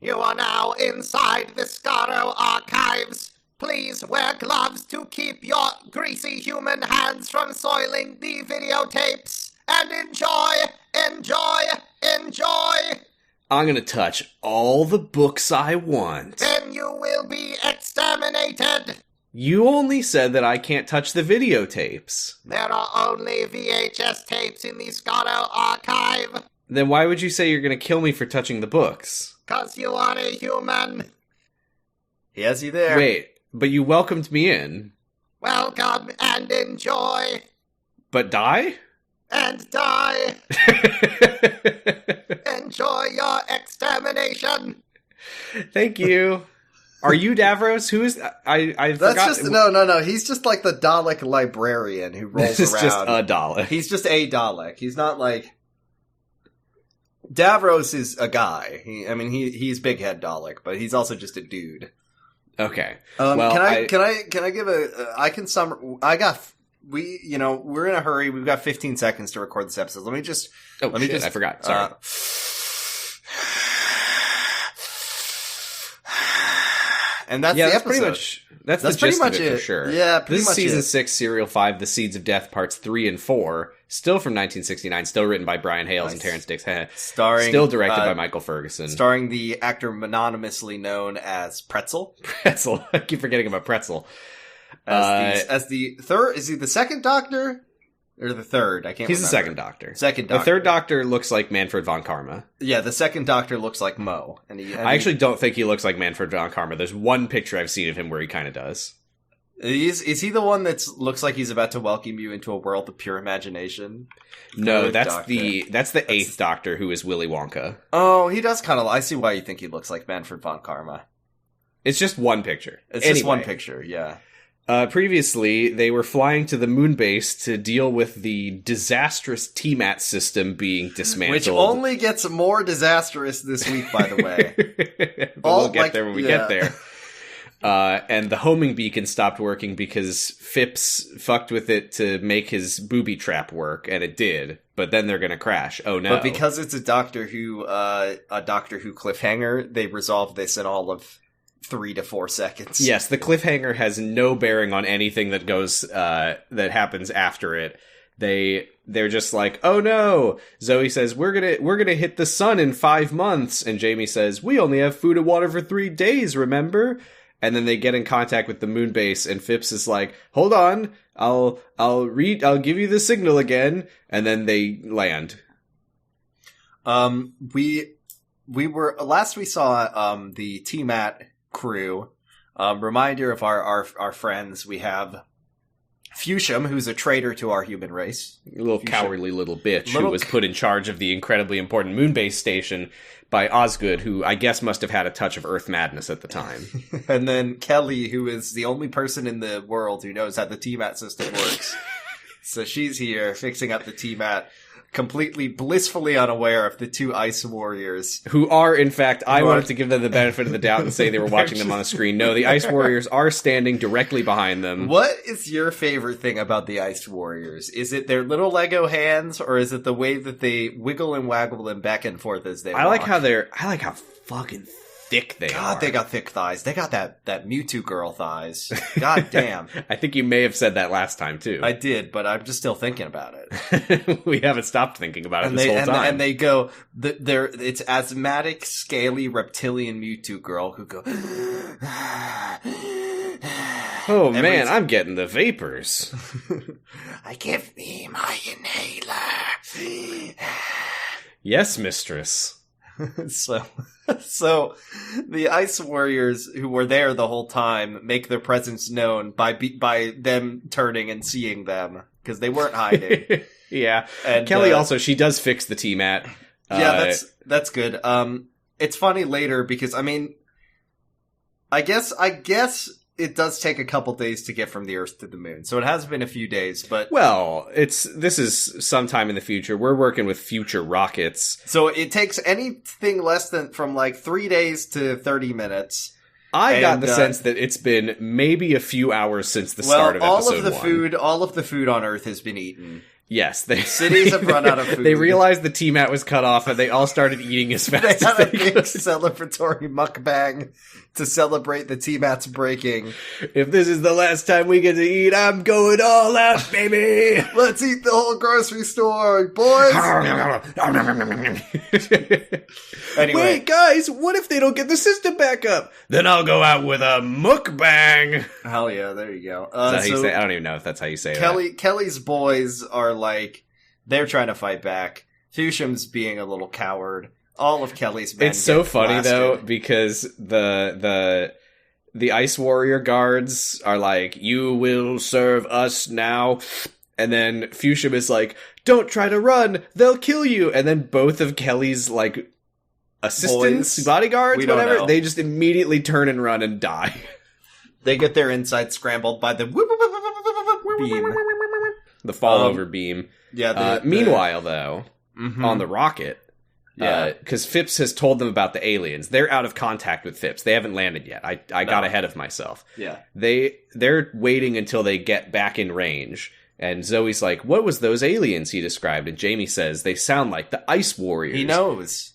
You are now inside the Scaro archives. Please wear gloves to keep your greasy human hands from soiling the videotapes. And enjoy, enjoy, enjoy! I'm gonna touch all the books I want. Then you will be exterminated. You only said that I can't touch the videotapes. There are only VHS tapes in the Scaro archive. Then why would you say you're gonna kill me for touching the books? 'Cause you are a human. He has you there. Wait, but you welcomed me in. Welcome and enjoy. But die? And die. Enjoy your extermination. Thank you. Are you Davros? Who is... I That's forgot. just... No. He's just like the Dalek librarian who rolls This is around. just a Dalek. He's just a Dalek. He's not like... Davros is a guy. He's Big Head Dalek, but he's also just a dude. Okay. Can I give we're in a hurry. We've got 15 seconds to record this episode. Let me just I forgot. Sorry. And that's the episode. That's the pretty gist much of it it. for sure. Yeah, pretty this much is season it. 6, Serial 5, The Seeds of Death, parts 3 and 4. Still from 1969. Still written by Brian Hales and Terrence Dix. Still directed by Michael Ferguson. Starring the actor mononymously known as Pretzel. Pretzel. I keep forgetting about Pretzel. As the third, is he the second Doctor? Or the third? I can't remember. He's the second Doctor. The third Doctor looks like Manfred von Karma. Yeah, the second Doctor looks like Mo. I actually don't think he looks like Manfred von Karma. There's one picture I've seen of him where he kind of does. Is he the one that looks like he's about to welcome you into a world of pure imagination? No, that's the eighth Doctor who is Willy Wonka. Oh, he does kind of... I see why you think he looks like Manfred von Karma. It's just one picture. It's just one picture, yeah. Previously, they were flying to the moon base to deal with the disastrous TMAT system being dismantled. Which only gets more disastrous this week, by the way. But we'll get there when we get there. And the homing beacon stopped working because Phipps fucked with it to make his booby trap work, and it did. But then they're gonna crash. Oh no. But because it's a Doctor Who cliffhanger, they resolved this in all of 3 to 4 seconds. Yes, the cliffhanger has no bearing on anything that goes that happens after it. They're just like, oh no. Zoe says we're gonna hit the sun in 5 months, and Jamie says we only have food and water for 3 days. Remember? And then they get in contact with the moon base, and Phipps is like, hold on, I'll give you the signal again, and then they land. We saw the TMAT crew. Reminder of our friends, we have Fusham, who's a traitor to our human race. A little cowardly little bitch who was put in charge of the incredibly important moonbase station by Osgood, who I guess must have had a touch of Earth madness at the time. And then Kelly, who is the only person in the world who knows how the TMAT system works. So she's here fixing up the TMAT, completely blissfully unaware of the 2 Ice Warriors. Who are, in fact, I wanted to give them the benefit of the doubt and say they were watching them on a screen. No, the Ice Warriors are standing directly behind them. What is your favorite thing about the Ice Warriors? Is it their little Lego hands, or is it the way that they wiggle and waggle them back and forth as they walk? I like how fucking thick they are. God, they got thick thighs. They got that Mewtwo girl thighs. God damn. I think you may have said that last time, too. I did, but I'm just still thinking about it. We haven't stopped thinking about it this whole time. And they go, it's asthmatic, scaly, reptilian Mewtwo girl who go... Oh man, I'm getting the vapors. I give me my inhaler. Yes, mistress. So the Ice Warriors, who were there the whole time, make their presence known by them turning and seeing them, because they weren't hiding. Yeah. And Kelly also, she does fix the TMAT. Yeah, that's good. It's funny later because, I guess it does take a couple days to get from the Earth to the Moon, so it has been a few days, but... Well, this is sometime in the future. We're working with future rockets. So it takes anything less than from 3 days to 30 minutes. I got the sense that it's been maybe a few hours since the start of episode 1. All of the food on Earth has been eaten. Yes, Cities have run out of food. They realized the T-Mat was cut off, and they all started eating as fast They as had a they big could. celebratory mukbang to celebrate the T-Mat's breaking. If this is the last time we get to eat, I'm going all out, baby! Let's eat the whole grocery store, boys! Anyway. Wait, guys, what if they don't get the system back up? Then I'll go out with a mukbang! Hell yeah, there you go. Is that how you say it? I don't even know if that's how you say that. Kelly's boys are like, they're trying to fight back. Fusham's being a little coward. All of Kelly's men It's so get funny blasted. though, because the Ice Warrior guards are like, you will serve us now. And then Fusham is like, don't try to run, they'll kill you. And then both of Kelly's like assistants, Boys? bodyguards, We don't whatever, know. they just immediately turn and run and die. They get their insides scrambled by the beam. The fall over beam. Yeah. Meanwhile, though, Mhm. on the rocket, Yeah. because Phipps has told them about the aliens. They're out of contact with Phipps. They haven't landed yet. I got ahead of myself. Yeah. They're waiting until they get back in range. And Zoe's like, what was those aliens he described? And Jamie says, they sound like the Ice Warriors. He knows.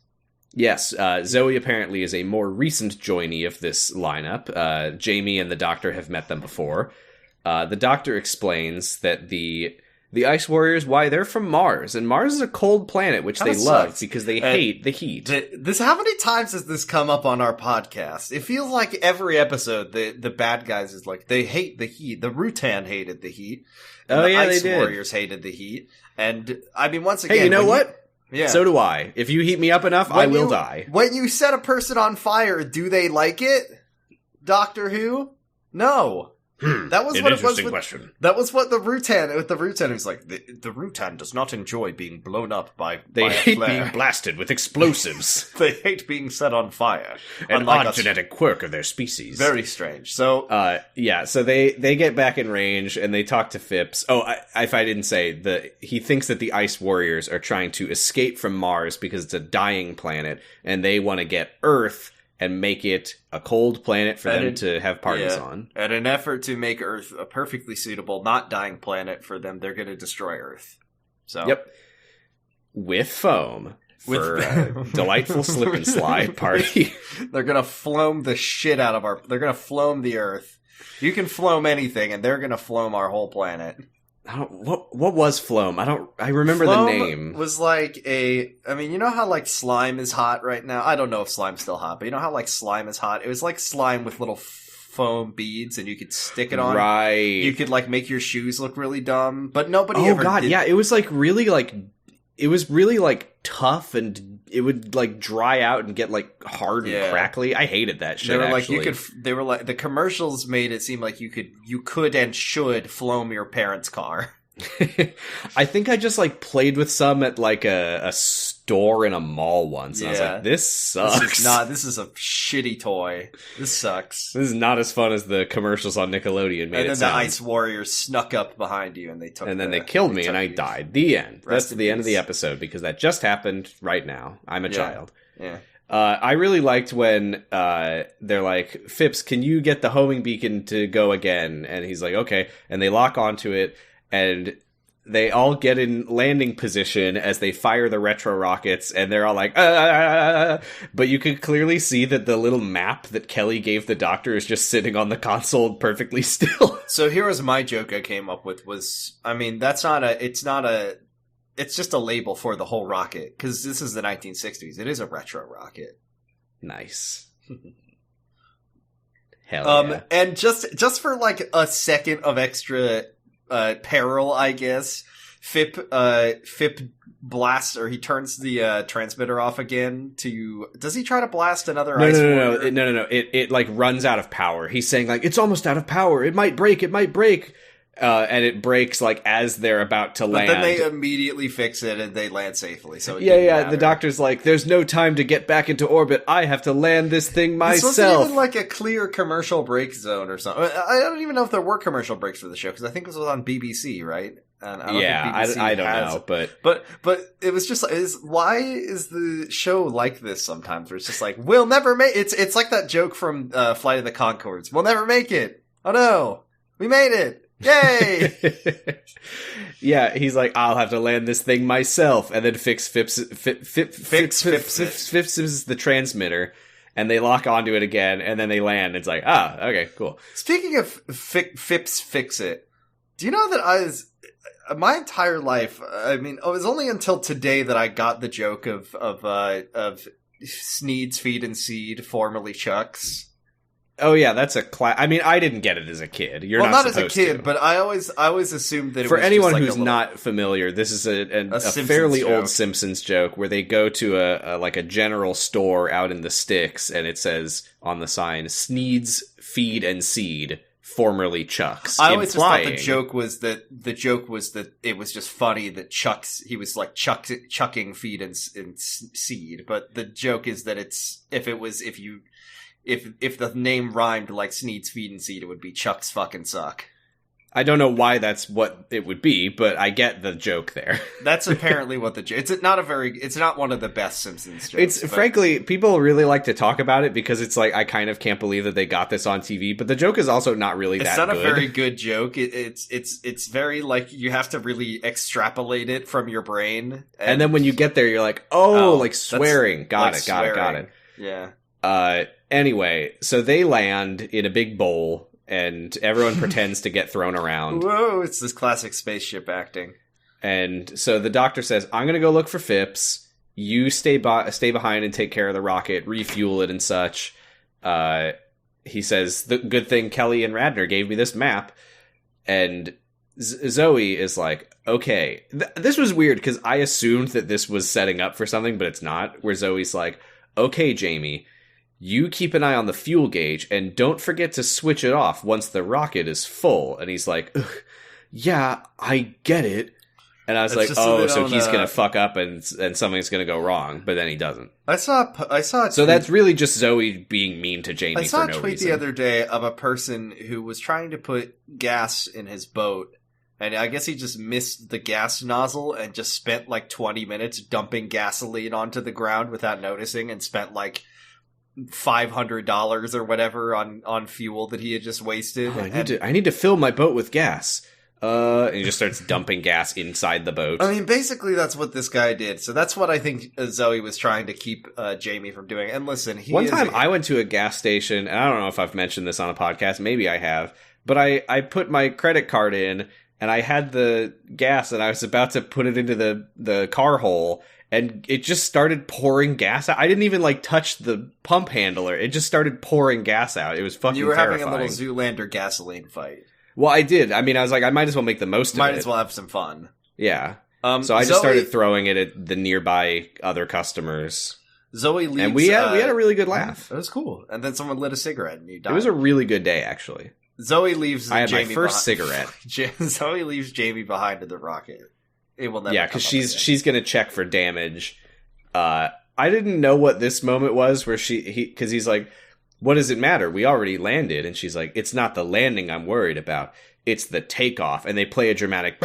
Yes, Zoe apparently is a more recent joinee of this lineup. Jamie and the Doctor have met them before. The Doctor explains that the Ice Warriors, why, they're from Mars, and Mars is a cold planet, which Kinda they love sucks. because they hate the heat. How many times has this come up on our podcast? It feels like every episode the bad guys is like, they hate the heat. The Rutan hated the heat. And the Ice they did. Warriors hated the heat. And, I mean, once again... Hey, you know when what? Yeah. So do I. If you heat me up enough, I will die. When you set a person on fire, do they like it? Doctor Who? No. That was what it was with, question. That was what the Rutan was like. The Rutan does not enjoy being blown up by They a hate flare. being blasted with explosives. They hate being set on fire. An Unlike odd us. genetic quirk of their species. Very strange. So, So they get back in range and they talk to Phipps. Oh, if I didn't say, he thinks that the Ice Warriors are trying to escape from Mars because it's a dying planet, and they want to get Earth and make it a cold planet for them to have parties on. In an effort to make Earth a perfectly suitable, not dying planet for them, they're going to destroy Earth. So, Yep. With foam. For a delightful slip and slide party. They're going to floam the shit out of they're going to floam the Earth. You can floam anything, and they're going to floam our whole planet. What was Floam? I remember Floam the name. was like you know how like slime is hot right now? I don't know if slime's still hot, but you know how like slime is hot? It was like slime with little foam beads, and you could stick it on. Right. You could like make your shoes look really dumb, but nobody Oh ever god, did. yeah, it was like really like it was really like tough, and it would like dry out and get like hard and crackly. I hated that shit. They were actually. like they were like the commercials made it seem like you could and should floam your parents' car. I think I just like played with some at like a store in a mall once. And I was like, this sucks. This is a shitty toy. This sucks. This is not as fun as the commercials on Nickelodeon made And then it sound. the Ice Warriors snuck up behind you and they took And then they killed me and I died. The end. That's the end of the episode because that just happened right now. I'm a child. Yeah. I really liked when they're like, Phipps, can you get the homing beacon to go again? And he's like, okay. And they lock onto it, and they all get in landing position as they fire the retro rockets, and they're all like, but you can clearly see that the little map that Kelly gave the Doctor is just sitting on the console perfectly still. So here was my joke I came up with was, I mean, it's just a label for the whole rocket, because this is the 1960s. It is a retro rocket. Nice. Hell yeah. And just for like a second of extra peril, I guess, Phip blasts, or he turns the transmitter off again does he try to blast another ice warrior? No. It like runs out of power. He's saying like, it's almost out of power. It might break. And it breaks like as they're about to land. But then they immediately fix it and they land safely. So the Doctor's like, there's no time to get back into orbit. I have to land this thing myself. This wasn't even like a clear commercial break zone or something. I don't even know if there were commercial breaks for the show, because I think this was on BBC, right? And I don't think BBC I don't know, but it was just like, why is the show like this sometimes? Where it's just like, we'll never make it's like that joke from Flight of the Conchords. We'll never make it. Oh no, we made it. Yay! Yeah, he's like, I'll have to land this thing myself, and then Phipps is the transmitter, and they lock onto it again, and then they land. It's like, okay, cool. Speaking of Phipps fix it, do you know that my entire life, I mean, it was only until today that I got the joke of Sneed's Feed and Seed, formerly Chuck's. Oh yeah, that's I mean, I didn't get it as a kid. You're not supposed as a kid, to. But I always assumed that it for was anyone just like who's not familiar, this is a fairly joke. old Simpsons joke where they go to a general store out in the sticks, and it says on the sign, Sneed's Feed and Seed, formerly Chuck's. I always just thought the joke was that it was just funny that he was like chucking feed and seed, but the joke is that if the name rhymed like Sneed's Feed and Seed, it would be Chuck's fucking suck. I don't know why that's what it would be, but I get the joke there. That's apparently what the joke. It's not one of the best Simpsons jokes. Frankly, people really like to talk about it because it's like, I kind of can't believe that they got this on TV, but the joke is also not really that good. It's not a very good joke. It's very like, you have to really extrapolate it from your brain. And then when you get there, you're like, like swearing. Got it. Yeah. Anyway, so they land in a big bowl, and everyone pretends to get thrown around. Whoa, it's this classic spaceship acting. And so the doctor says, I'm going to go look for Phipps. You stay behind and take care of the rocket, refuel it and such. He says, the good thing Kelly and Radner gave me this map. And Zoe is like, okay. This was weird because I assumed that this was setting up for something, but it's not. Where Zoe's like, okay, Jamie, you keep an eye on the fuel gauge and don't forget to switch it off once the rocket is full. And he's like, yeah, I get it. And I was like, so he's going to fuck up and something's going to go wrong. But then he doesn't. I saw so that's really just Zoe being mean to Jamie for no reason. I saw a tweet the other day of a person who was trying to put gas in his boat. And I guess he just missed the gas nozzle and just spent like 20 minutes dumping gasoline onto the ground without noticing, and spent like $500 or whatever on fuel that he had just wasted. I need to fill my boat with gas. And he just starts dumping gas inside the boat. I mean, basically that's what this guy did. So that's what I think Zoe was trying to keep Jamie from doing. And listen, one time I went to a gas station, and I don't know if I've mentioned this on a podcast, maybe I have, but I put my credit card in, and I had the gas, and I was about to put it into the car hole, and it just started pouring gas out. I didn't even touch the pump handler. It just started pouring gas out. It was fucking terrifying. You were having a little Zoolander gasoline fight. Well, I did. I mean, I was like, I might as well make the most of it. Might as well have some fun. Yeah. So I just started throwing it at the nearby other customers. Zoe leaves, and we had a really good laugh. It was cool. And then someone lit a cigarette and you died. It was a really good day, actually. Zoe leaves I had Jamie my first cigarette. Zoe leaves Jamie behind in the rocket. It will never. Yeah, because she's gonna check for damage. I didn't know what this moment was where because he's like, what does it matter? We already landed. And she's like, it's not the landing I'm worried about. It's the takeoff. And they play a dramatic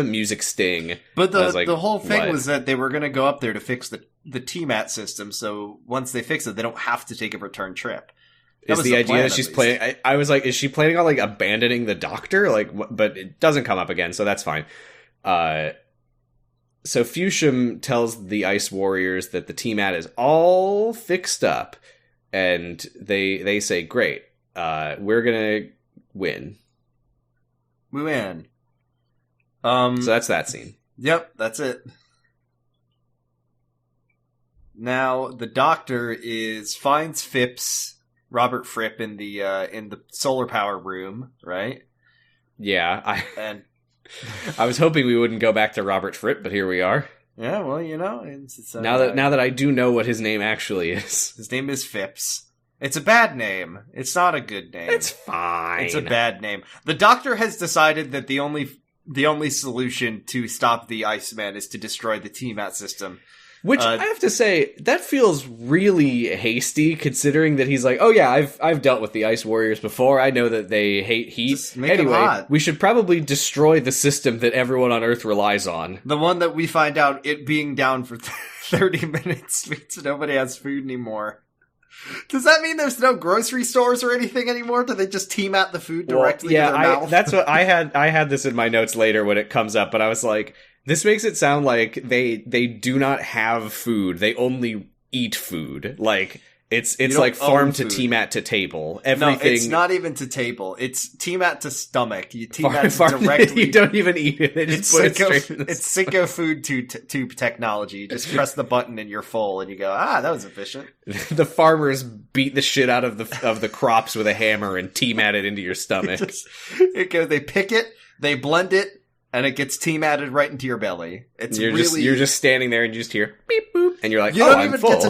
music sting. But the whole thing was that they were going to go up there to fix the TMAT system. So once they fix it, they don't have to take a return trip. Is the idea that she's planning? I was like, is she planning on abandoning the doctor? But it doesn't come up again, so that's fine. So Fushim tells the Ice Warriors that the TMAT is all fixed up, and they say, "Great, we're gonna win." We win. So that's that scene. Yep, that's it. Now the doctor finds Phipps. Robert Fripp in the solar power room, right? Yeah, I was hoping we wouldn't go back to Robert Fripp, but here we are. Yeah, well, it's now that I do know what his name actually is. His name is Phipps. It's a bad name. It's not a good name. It's fine. It's a bad name. The doctor has decided that the only solution to stop the Iceman is to destroy the TMAT system. Which I have to say, that feels really hasty, considering that he's like, oh yeah, I've dealt with the Ice Warriors before. I know that they hate heat. Anyway, we should probably destroy the system that everyone on Earth relies on. The one that we find out it being down for 30 minutes means nobody has food anymore. Does that mean there's no grocery stores or anything anymore? Do they just team out the food directly to their mouth? That's what I had. I had this in my notes later when it comes up, but I was like, this makes it sound like they do not have food. They only eat food. Like it's like farm to team-at to table. Everything. No, it's not even to table. It's team-at to stomach. You team-at directly. You don't even eat it. They just put it straight in the It's Cinco food tube technology. You just press the button and you're full, and you go, that was efficient. The farmers beat the shit out of the crops with a hammer and team-at it into your stomach. They pick it, they blend it, and it gets team-added right into your belly. You're just standing there and you just hear beep boop, and you're like, I'm full.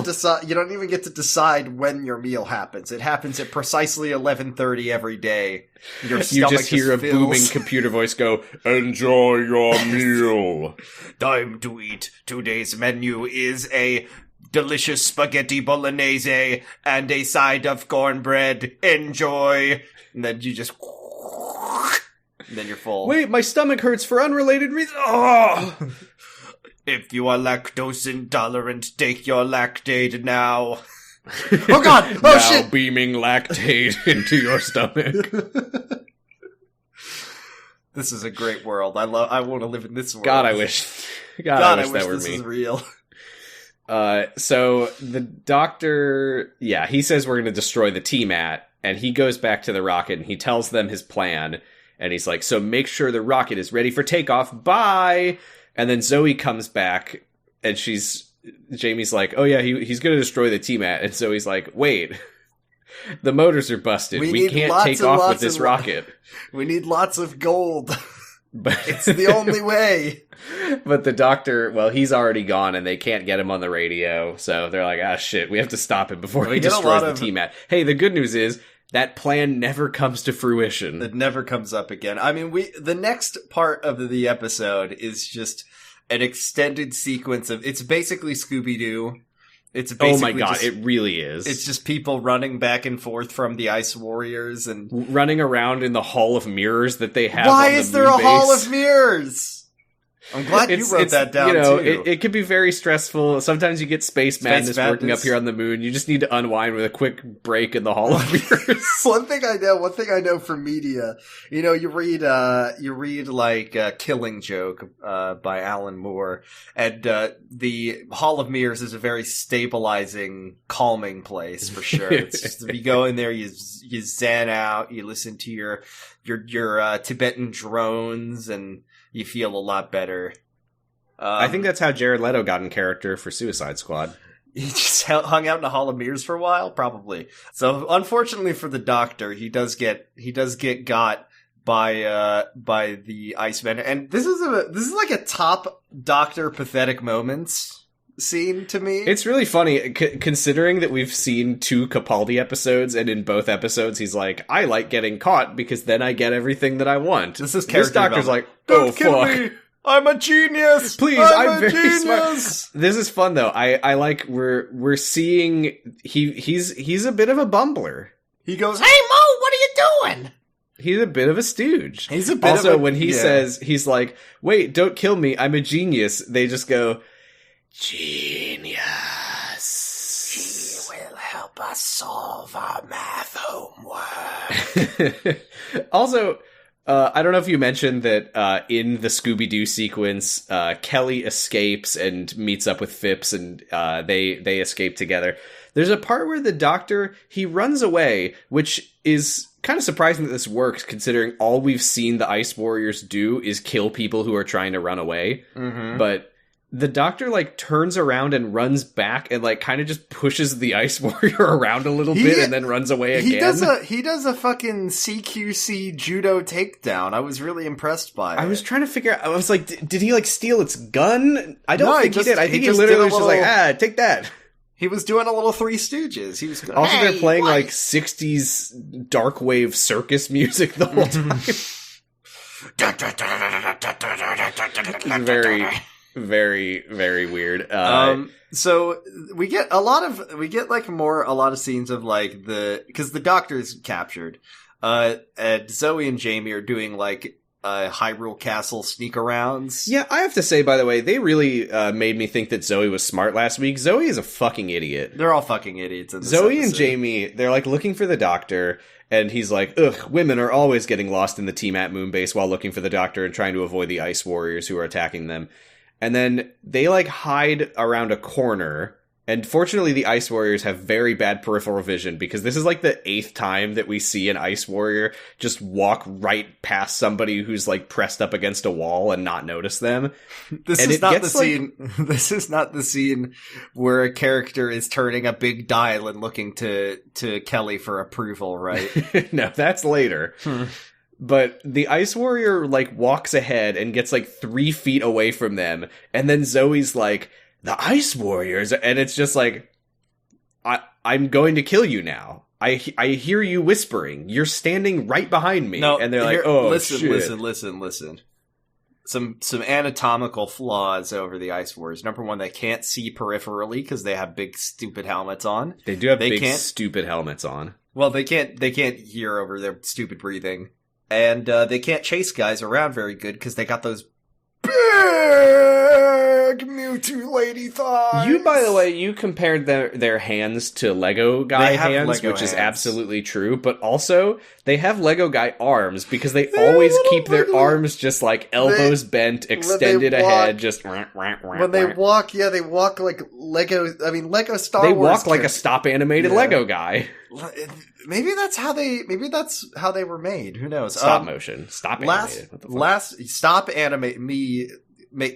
You don't even get to decide when your meal happens. It happens at precisely 11:30 every day. You just hear a booming computer voice go, "Enjoy your meal." Time to eat. Today's menu is a delicious spaghetti bolognese and a side of cornbread. Enjoy. And then you just... And then you're full. Wait, my stomach hurts for unrelated reasons. Oh! If you are lactose intolerant, take your Lactaid now. Oh god! Oh now shit! Beaming Lactaid into your stomach. This is a great world. I want to live in this world. God, I wish. I wish that were this me. was real. So the doctor, he says we're going to destroy the T-Mat, and he goes back to the rocket and he tells them his plan. And he's like, so make sure the rocket is ready for takeoff. Bye! And then Zoe comes back, and Jamie's like, oh yeah, he's going to destroy the T-Mat. And Zoe's like, wait, the motors are busted. We can't take off with this rocket. We need lots of gold. But it's the only way. But the doctor, he's already gone, and they can't get him on the radio. So they're like, shit, we have to stop him before he destroys the T-Mat. Hey, the good news is, that plan never comes to fruition. It never comes up again. I mean, the next part of the episode is just an extended sequence of, it's basically Scooby-Doo. It's basically oh my god, it really is. It's just people running back and forth from the Ice Warriors and running around in the Hall of Mirrors that they have. Why on the is there a base. Hall of Mirrors? I'm glad you wrote that down, too. It can be very stressful. Sometimes you get space madness working up here on the moon. You just need to unwind with a quick break in the Hall of Mirrors. One thing I know from media, you read like Killing Joke by Alan Moore, and the Hall of Mirrors is a very stabilizing, calming place for sure. It's just, if you go in there, you zen out, you listen to your Tibetan drones, and you feel a lot better. I think that's how Jared Leto got in character for Suicide Squad. He just hung out in a Hall of Mirrors for a while, probably. So, unfortunately for the Doctor, he does get got by the Iceman, and this is like a top Doctor pathetic moments scene to me. It's really funny considering that we've seen 2 Capaldi episodes, and in both episodes he's like, I like getting caught because then I get everything that I want. This Doctor's like, don't kill me. I'm a genius. Please, I'm very smart. This is fun though. I like we're seeing he's a bit of a bumbler. He goes, "Hey Mo, what are you doing?" He's a bit of a stooge. He's a bit also when he says he's like, "Wait, don't kill me. I'm a genius." They just go, "Genius. He will help us solve our math homework." Also, I don't know if you mentioned that in the Scooby-Doo sequence, Kelly escapes and meets up with Phipps, and they escape together. There's a part where the Doctor, he runs away, which is kind of surprising that this works, considering all we've seen the Ice Warriors do is kill people who are trying to run away. Mm-hmm. But the Doctor, turns around and runs back and, kind of just pushes the Ice Warrior around a little bit and then runs away again. He does a fucking CQC judo takedown. I was really impressed by it. I was trying to figure out, I was like, did he, steal its gun? I don't think he did. I think he literally was just like, take that. He was doing a little Three Stooges. He was going, also, they're playing, 60s dark wave circus music the whole time. Very... very, very weird. So we get a lot of scenes of because the Doctor's captured. And Zoe and Jamie are doing Hyrule Castle sneak-arounds. Yeah, I have to say, by the way, they really made me think that Zoe was smart last week. Zoe is a fucking idiot. They're all fucking idiots in this Zoe episode. and Jamie, they're like looking for the doctor, and he's like, ugh, women are always getting lost in the T-Mat moonbase while looking for the doctor and trying to avoid the ice warriors who are attacking them. And then they like hide around a corner. And fortunately, the Ice Warriors have very bad peripheral vision because this is like the 8th time that we see an Ice Warrior just walk right past somebody who's like pressed up against a wall and not notice them. This is not the scene. This is not the scene where a character is turning a big dial and looking to Kelly for approval, right? No, that's later. But the Ice Warrior like walks ahead and gets like 3 feet away from them, and then Zoe's like, the Ice Warriors, and it's just like, I'm going to kill you now. I hear you whispering. You're standing right behind me. No, and they're like, oh, listen, shit. listen. Some anatomical flaws over the Ice Warriors. Number one, they can't see peripherally because they have big stupid helmets on. They do have big stupid helmets on. Well, they can't hear over their stupid breathing. And they can't chase guys around very good because they got those big Mewtwo lady thighs. You, by the way, you compared their hands to Lego guy hands, Lego which is hands. absolutely true. But also, they have Lego guy arms because they always keep their arms just like elbows bent, extended ahead, just when they walk. Yeah, they walk like Lego. I mean, Lego Star They Wars. walk like a stop animated Lego guy. Maybe that's how they were made. Who knows? Stop motion. Stop animated. What the fuck? Stop animate me.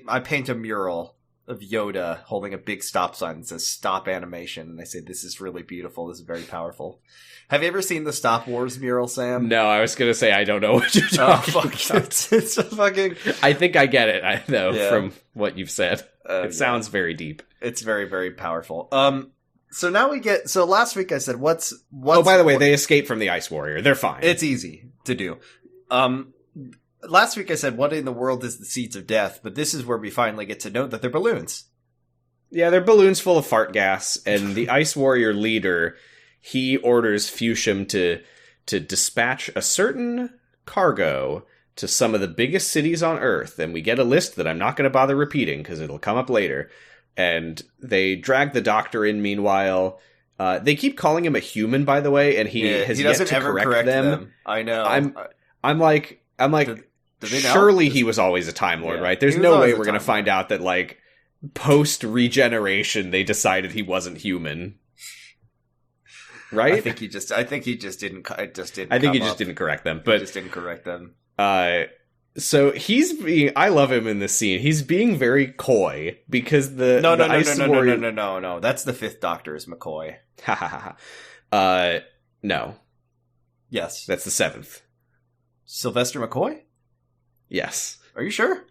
I paint a mural of Yoda holding a big stop sign that says "Stop Animation," and I say, "This is really beautiful. This is very powerful." Have you ever seen the Stop Wars mural, Sam? No, I was gonna say I don't know what you're talking about. It's a fucking. I think I get it, from what you've said. It sounds very deep. It's very, very powerful. So now we get. So last week I said, "What's?" Oh, by the way, they escape from the Ice Warrior. They're fine. It's easy to do. Last week I said, what in the world is the Seeds of Death? But this is where we finally get to know that they're balloons. Yeah, they're balloons full of fart gas, and the Ice Warrior leader, he orders Fushim to dispatch a certain cargo to some of the biggest cities on Earth, and we get a list that I'm not going to bother repeating, because it'll come up later. And they drag the doctor in meanwhile. They keep calling him a human, by the way, and he doesn't ever correct them. I know. I'm like, do they know? Surely he was always a Time Lord, right? There's no way we're going to find out that, like, post-regeneration, they decided he wasn't human. Right? I think he just didn't correct them. But he just didn't correct them. So I love him in this scene. He's being very coy because no. That's the 5th Doctor is McCoy. Ha ha ha. No. Yes. That's the 7th. Sylvester McCoy? Yes. Are you sure?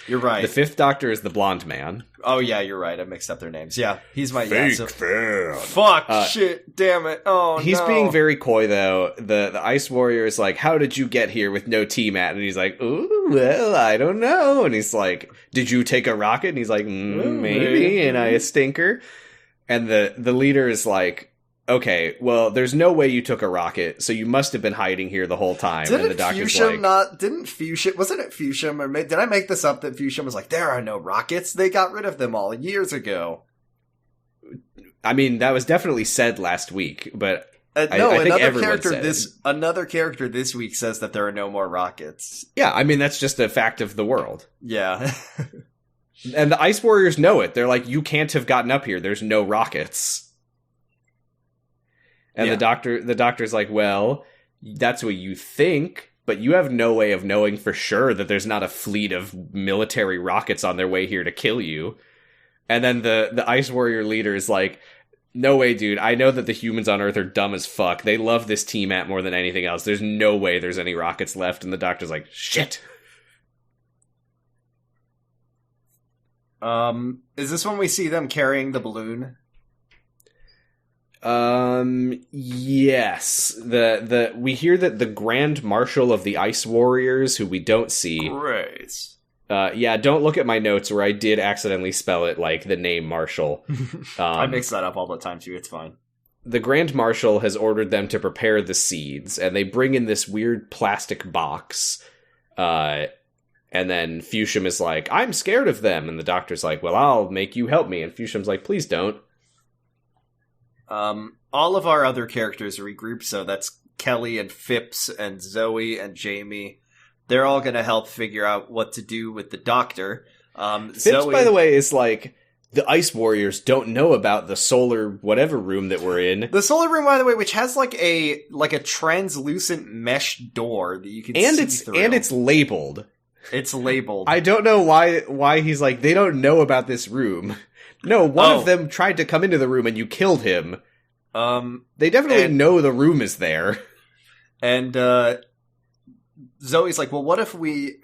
You're right. The 5th Doctor is the blonde man. Oh, yeah, you're right. I mixed up their names. Yeah, he's my... Fake fan. Fuck, shit, damn it. Oh, he's being very coy, though. The Ice Warrior is like, how did you get here with no T-Mat? And he's like, ooh, well, I don't know. And he's like, did you take a rocket? And he's like, maybe, and I a stinker. And the leader is like, okay, well, there's no way you took a rocket, so you must have been hiding here the whole time. Wasn't it Fushim, or did I make this up that Fushim was like, there are no rockets, they got rid of them all years ago? I mean, that was definitely said last week, but I think another character this week says that there are no more rockets. Yeah, I mean, that's just a fact of the world. Yeah. And the Ice Warriors know it. They're like, you can't have gotten up here, there's no rockets. And the doctor's like, well, that's what you think, but you have no way of knowing for sure that there's not a fleet of military rockets on their way here to kill you. And then the Ice Warrior leader is like, no way, dude. I know that the humans on Earth are dumb as fuck. They love this T-Mat more than anything else. There's no way there's any rockets left. And the doctor's like, shit. Is this when we see them carrying the balloon? Yes. We hear that the Grand Marshal of the Ice Warriors, who we don't see. Great. Yeah, don't look at my notes where I did accidentally spell it like the name Marshall. I mix that up all the time too, it's fine. The Grand Marshal has ordered them to prepare the seeds, and they bring in this weird plastic box. And then Fushim is like, I'm scared of them. And the doctor's like, well, I'll make you help me. And Fushim's like, please don't. All of our other characters regroup, so that's Kelly and Phipps and Zoe and Jamie. They're all going to help figure out what to do with the doctor. Phipps, Zoe, by the way, is like, the Ice Warriors don't know about the solar whatever room that we're in. the solar room, by the way, which has like a translucent mesh door that you can see through. And it's labeled. It's labeled. I don't know why he's like, they don't know about this room. No, one of them tried to come into the room and you killed him. They definitely know the room is there. And Zoe's like, well, what if we,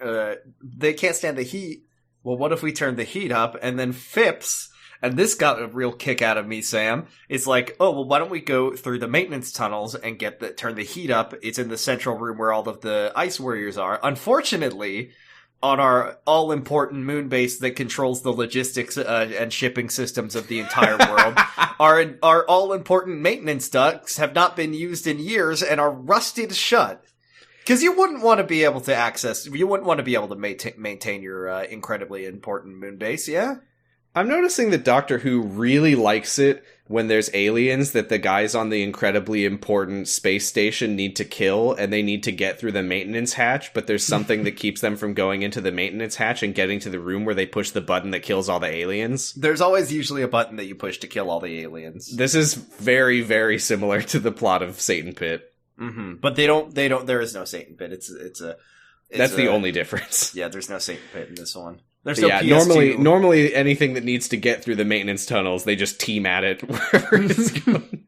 they can't stand the heat. Well, what if we turn the heat up? And then Phipps, and this got a real kick out of me, Sam, is like, oh, well, why don't we go through the maintenance tunnels and turn the heat up? It's in the central room where all of the Ice Warriors are. Unfortunately, on our all-important moon base that controls the logistics and shipping systems of the entire world, our all-important maintenance ducts have not been used in years and are rusted shut. Because you wouldn't want to be able to maintain your incredibly important moon base, yeah? I'm noticing that Doctor Who really likes it when there's aliens that the guys on the incredibly important space station need to kill, and they need to get through the maintenance hatch, but there's something that keeps them from going into the maintenance hatch and getting to the room where they push the button that kills all the aliens. There's always usually a button that you push to kill all the aliens. This is very, very similar to the plot of Satan Pit. Mm-hmm. But they don't, there is no Satan Pit. That's the only difference. Yeah, there's no Satan Pit in this one. There's no PS2. Normally anything that needs to get through the maintenance tunnels, they just team at it wherever it's going.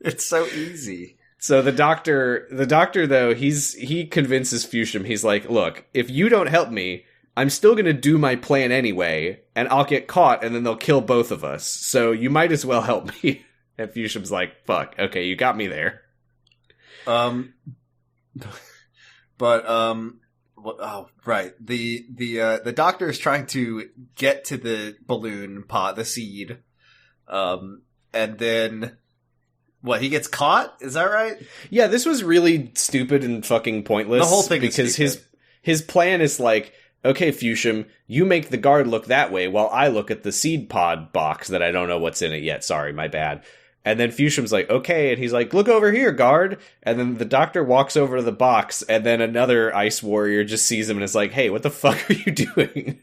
It's so easy. So the doctor though, he convinces Fushim, he's like, look, if you don't help me, I'm still gonna do my plan anyway, and I'll get caught, and then they'll kill both of us. So you might as well help me. And Fushim's like, fuck, okay, you got me there. Right. The doctor is trying to get to the balloon pot, the seed. And then he gets caught? Is that right? Yeah, this was really stupid and fucking pointless. The whole thing because is stupid. his plan is like, okay, Fushim, you make the guard look that way while I look at the seed pod box that I don't know what's in it yet. Sorry, my bad. And then Fushim's like, okay, and he's like, look over here, guard. And then the doctor walks over to the box, and then another Ice Warrior just sees him and is like, hey, what the fuck are you doing?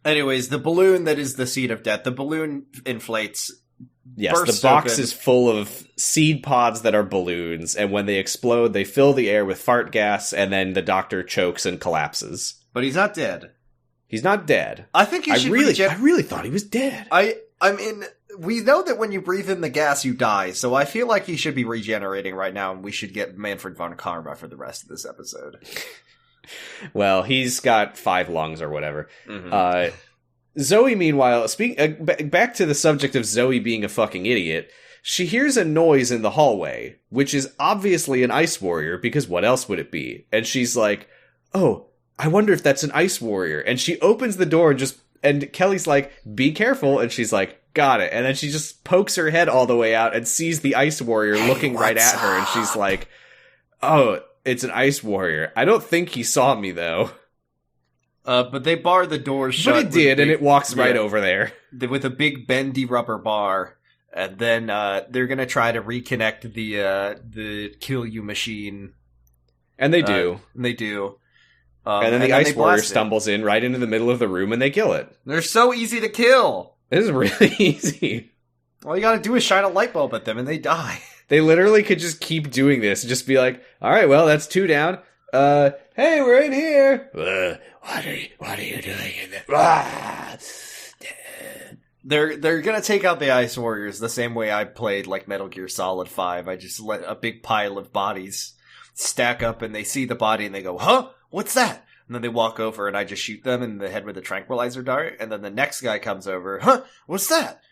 Anyways, the balloon that is the seed of death, the balloon inflates. Yes, the box is full of seed pods that are balloons, and when they explode, they fill the air with fart gas, and then the doctor chokes and collapses. But he's not dead. He's not dead. I think he should I really thought he was dead. I mean, we know that when you breathe in the gas, you die, so I feel like he should be regenerating right now, and we should get Manfred von Karma for the rest of this episode. Well, he's got 5 lungs or whatever. Mm-hmm. Zoe, meanwhile, back to the subject of Zoe being a fucking idiot, she hears a noise in the hallway, which is obviously an Ice Warrior, because what else would it be? And she's like, oh, I wonder if that's an Ice Warrior. And she opens the door and Kelly's like, be careful. And she's like, got it. And then she just pokes her head all the way out and sees the Ice Warrior looking right at her. And she's like, oh, it's an Ice Warrior. I don't think he saw me, though. But they bar the door shut. But it did, and it walks right over there. With a big bendy rubber bar. And then they're going to try to reconnect the kill you machine. And they do. And they do. And then the Ice Warrior stumbles in right into the middle of the room, and they kill it. They're so easy to kill. This is really easy. All you gotta do is shine a light bulb at them, and they die. They literally could just keep doing this. Just be like, all right, well, that's 2 down. Hey, we're in here. What are you doing in there? They're gonna take out the Ice Warriors the same way I played like Metal Gear Solid 5. I just let a big pile of bodies stack up, and they see the body, and they go, huh? What's that? And then they walk over, and I just shoot them in the head with a tranquilizer dart, and then the next guy comes over, huh? What's that?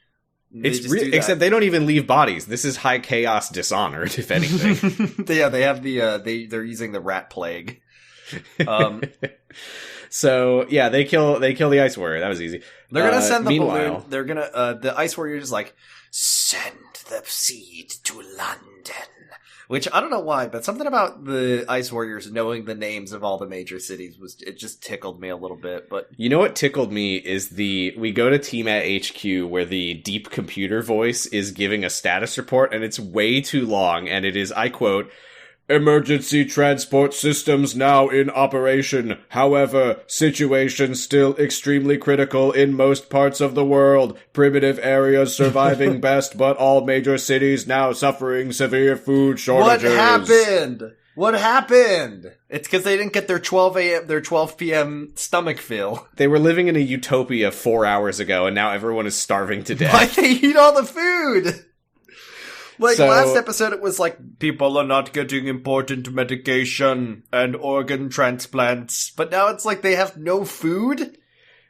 Except they don't even leave bodies. This is high chaos Dishonored, if anything. Yeah, they have they're using the rat plague. So yeah, they kill the Ice Warrior. That was easy. They're gonna send the balloon. They're gonna the Ice Warrior is like, send the seed to London. Which, I don't know why, but something about the Ice Warriors knowing the names of all the major cities it just tickled me a little bit, but... You know what tickled me is we go to Team at HQ where the deep computer voice is giving a status report, and it's way too long, and it is, I quote, "Emergency transport systems now in operation. However, situation still extremely critical in most parts of the world. Primitive areas surviving best, but all major cities now suffering severe food shortages." What happened? It's because they didn't get their 12 p.m. stomach fill. They were living in a utopia 4 hours ago, and now everyone is starving to death. Why'd they eat all the food? Like, So- last episode it was like, people are not getting important medication and organ transplants. But now it's like they have no food?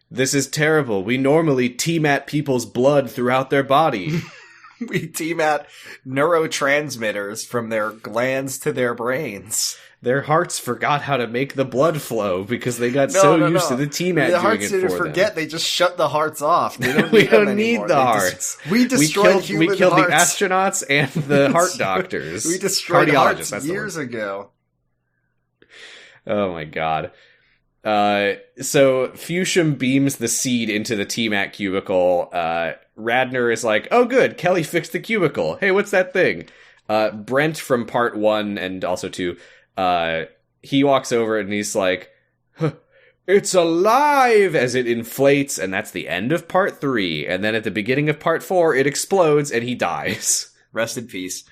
This is terrible. We normally team at people's blood throughout their body. We team at neurotransmitters from their glands to their brains. Their hearts forgot how to make the blood flow because they got No, used to the team at The doing hearts it didn't for forget, them. they just shut the hearts off. They don't We need them don't need anymore. the They hearts. we destroyed human we killed the hearts. astronauts and the heart doctors. We destroyed hearts that's the years word. ago. Oh my god. So Fushim beams the seed into the T-Mac cubicle. Radner is like, "Oh good, Kelly fixed the cubicle. Hey, what's that thing?" Brent from part 1 and also 2, he walks over and he's like, "Huh, it's alive!" as it inflates, and that's the end of part 3. And then at the beginning of part 4, it explodes and he dies. Rest in peace.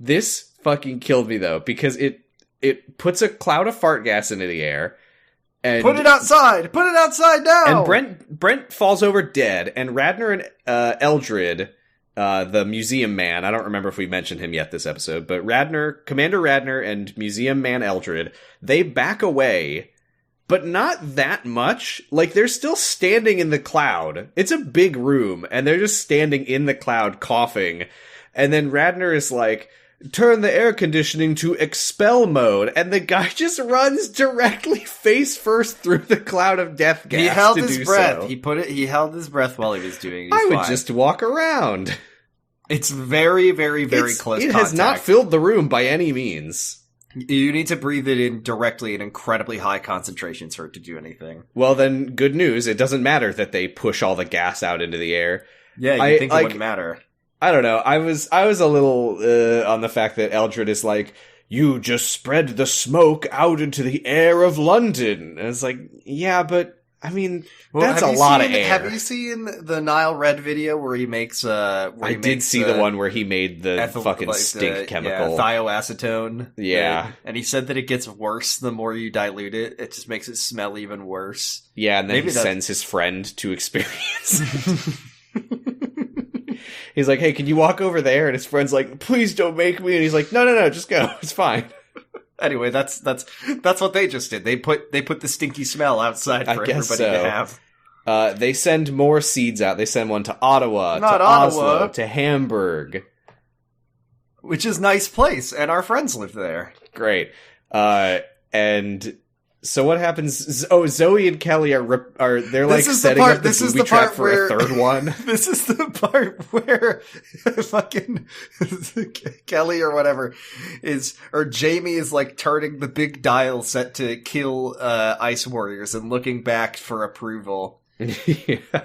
This fucking killed me though, because it puts a cloud of fart gas into the air. And Put it outside! Put it outside now! And Brent falls over dead, and Radner and Eldred, the museum man, I don't remember if we mentioned him yet this episode, but Commander Radner and museum man Eldred, they back away, but not that much. Like, they're still standing in the cloud. It's a big room, and they're just standing in the cloud coughing. And then Radner is like, "Turn the air conditioning to expel mode," and the guy just runs directly face first through the cloud of death gas. He held to his do breath. so. He held his breath while he was doing it. I He's would fine. just walk around. It's very, very, very close It contact. has not filled the room by any means. You need to breathe it in directly in incredibly high concentrations for it to do anything. Well, then, good news. It doesn't matter that they push all the gas out into the air. Yeah, you think it wouldn't matter. I don't know. I was a little on the fact that Eldred is like, "You just spread the smoke out into the air of London." And it's like, yeah, but I mean, that's a lot of air. Have you seen the Nile Red video where he makes? I did see the one where he made the fucking stink chemical, thioacetone. Yeah, and he said that it gets worse the more you dilute it. It just makes it smell even worse. Yeah, and then Maybe he sends his friend to experience it. He's like, "Hey, can you walk over there?" And his friend's like, "Please don't make me." And he's like, No, just go. It's fine. Anyway, that's what they just did. They put the stinky smell outside for everybody to have. They send more seeds out. They send one to Ottawa, Not to Ottawa. Oslo, to Hamburg. Which is a nice place, and our friends live there. Great. And so what happens? Oh, Zoe and Kelly are they're like setting up the booby trap for a third one. This is the part where fucking Kelly or whatever or Jamie is like turning the big dial set to kill Ice Warriors and looking back for approval. Yeah.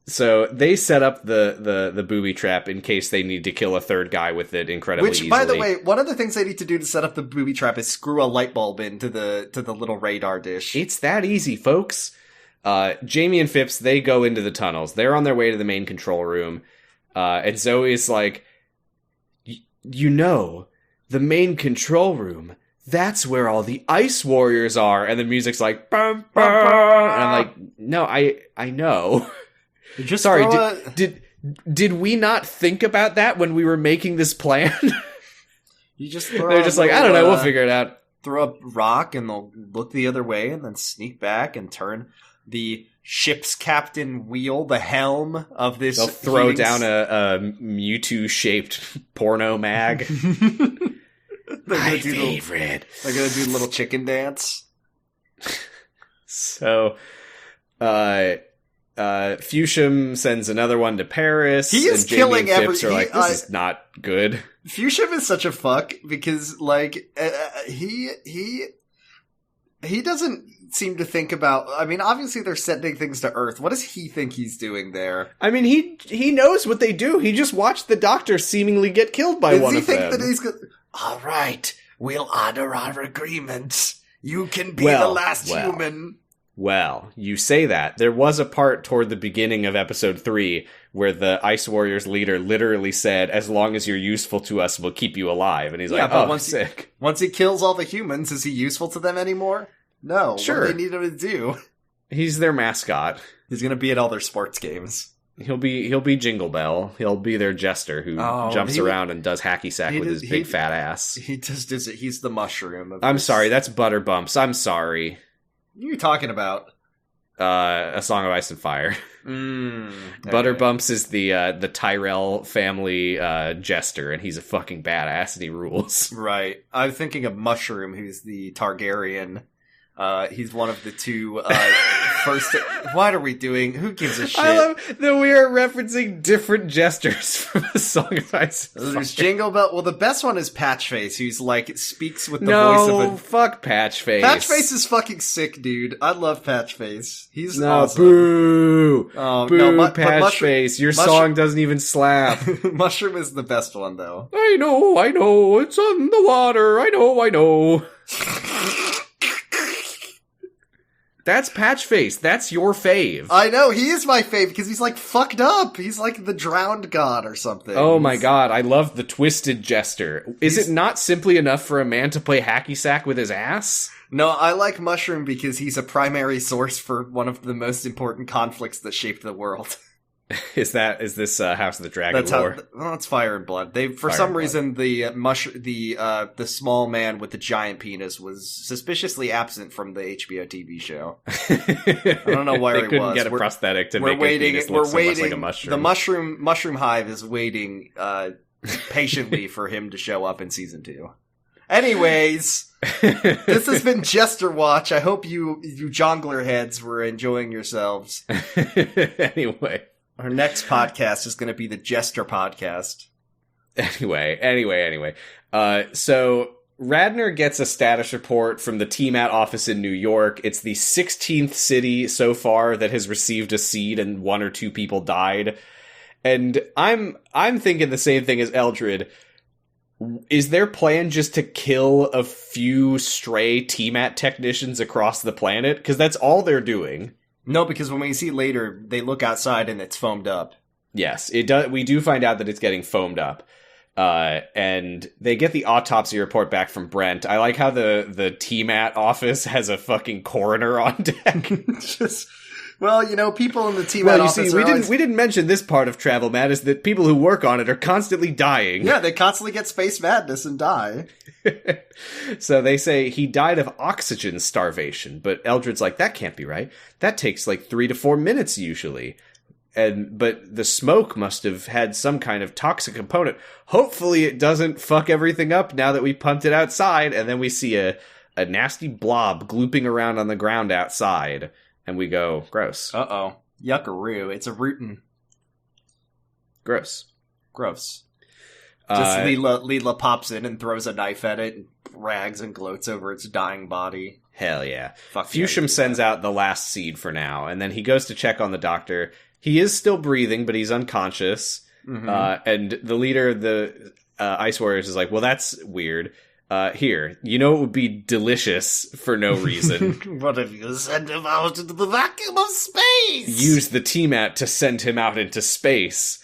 So they set up the booby trap in case they need to kill a third guy with it incredibly easily. Which, by the way, one of the things they need to do to set up the booby trap is screw a light bulb into the little radar dish. It's that easy, folks. Jamie and Phipps, they go into the tunnels. They're on their way to the main control room. And Zoe's like, you know, the main control room, that's where all the Ice Warriors are. And the music's like, bum, bum. And I'm like, no, I know. Just Sorry, did we not think about that when we were making this plan? You just They're just like, I don't know, we'll figure it out. Throw a rock and they'll look the other way and then sneak back and turn the ship's captain wheel, the helm of this. They'll throw down a Mewtwo-shaped porno mag. My favorite. They're gonna do a little chicken dance. So, Fuchsium sends another one to Paris. He is and Jamie killing and Phipps are like, this is not good. Fuchsium is such a fuck because, like, he doesn't seem to think about. I mean, obviously they're sending things to Earth. What does he think he's doing there? I mean, he knows what they do. He just watched the Doctor seemingly get killed by one of them. Does he think that he's all right, we'll honor our agreements. You can be the last human. Well, you say that. There was a part toward the beginning of episode 3 where the Ice Warriors leader literally said, as long as you're useful to us, we'll keep you alive. And he's like, oh, sick. Once he kills all the humans, is he useful to them anymore? No. Sure. What do they need him to do? He's their mascot. He's going to be at all their sports games. He'll be Jingle Bell. He'll be their jester who jumps around and does hacky sack with his big fat ass. He just is. He's the mushroom. I'm sorry, that's Butterbumps. I'm sorry. What are you talking about? A Song of Ice and Fire. Butterbumps is the Tyrell family jester, and he's a fucking badass, and he rules. Right. I'm thinking of Mushroom, who's the Targaryen. He's one of the two first. What are we doing? Who gives a shit? I love that we are referencing different jesters from A Song of Ice and Fire. There's Jingle Bell. Well, the best one is Patchface, who's like speaks with the voice of a. Fuck Patchface. Patchface is fucking sick, dude. I love Patchface. He's awesome. Boo! Oh, boo, no, Patchface. Your song doesn't even slap. Mushroom is the best one, though. I know. It's on the water. I know. That's Patchface. That's your fave. I know, he is my fave because he's like fucked up. He's like the drowned god or something. Oh my god, I love the twisted jester. Is it not simply enough for a man to play hacky sack with his ass? No, I like Mushroom because he's a primary source for one of the most important conflicts that shaped the world. Is this House of the Dragon lore? It's Fire and Blood. For some reason, the small man with the giant penis was suspiciously absent from the HBO TV show. I don't know where he was. They couldn't get a prosthetic to make a penis look so much like a mushroom. The mushroom hive is waiting patiently for him to show up in season 2. Anyways, this has been Jester Watch. I hope you jongler heads were enjoying yourselves. Anyway. Our next podcast is going to be the Jester podcast. Anyway. So Radner gets a status report from the TMAT office in New York. It's the 16th city so far that has received a seed and 1 or 2 people died. And I'm thinking the same thing as Eldred. Is their plan just to kill a few stray TMAT technicians across the planet? Because that's all they're doing. No, because when we see later, they look outside and it's foamed up. Yes, it does. We do find out that it's getting foamed up. And they get the autopsy report back from Brent. I like how the TMAT office has a fucking coroner on deck. Well, people in the TMAT office we didn't mention this part of Travel Matt, is that people who work on it are constantly dying. Yeah, they constantly get space madness and die. So they say he died of oxygen starvation, but Eldred's like, that can't be right. That takes like 3 to 4 minutes usually. But the smoke must have had some kind of toxic component. Hopefully it doesn't fuck everything up now that we pumped it outside, and then we see a nasty blob glooping around on the ground outside. And we go, gross. Uh-oh. Yuckaroo. It's a rootin'. Gross. Just Leela pops in and throws a knife at it and brags and gloats over its dying body. Hell yeah. Fuchsium sends out the last seed for now, and then he goes to check on the doctor. He is still breathing, but he's unconscious. Mm-hmm. And the leader of the Ice Warriors is like, well, that's weird. Here, it would be delicious for no reason. What if you send him out into the vacuum of space? Use the TMAT to send him out into space.